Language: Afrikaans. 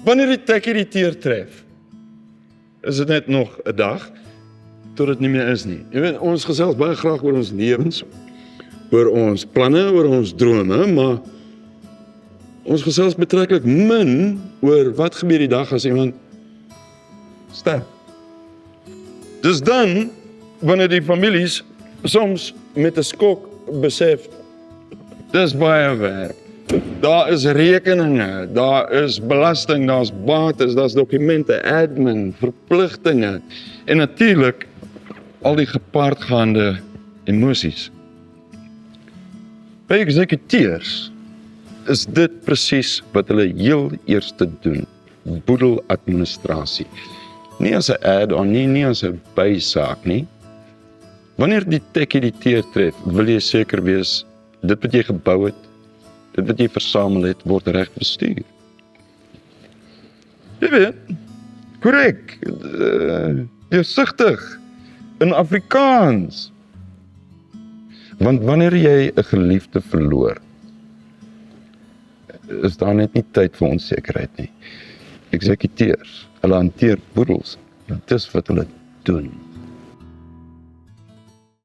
Wanneer die tekkie die teer tref, is dit net nog 'n dag, tot dit nie meer is nie. Jy weet, ons gesels baie graag oor ons lewens, oor ons planne, oor ons drome, maar ons gesels betreklik min oor wat gebeur die dag as iemand sterf. Dus dan, wanneer die families soms met 'n skok besef, dis baie werk. Daar is rekeninge, daar is belasting, daar's bates, daar's dokumente, admin, verpligtinge en natuurlik al die gepaardgaande emosies. By eksekuteurs is dit presies wat hulle heel eerste doen, boedeladministrasie. Nie as 'n add-on nie, nie as 'n bysaak nie. Wanneer die tekkie die teer tref, wil jy seker wees, dit wat jy gebou het, dit wat jy versamel het, word reg bestuur. Jy weet, korrek, deursigtig, in Afrikaans. Want wanneer jy 'n geliefde verloor, is daar net nie tyd vir onsekerheid nie. Eksekuteurs, hulle hanteer boedels, dis wat hulle doen.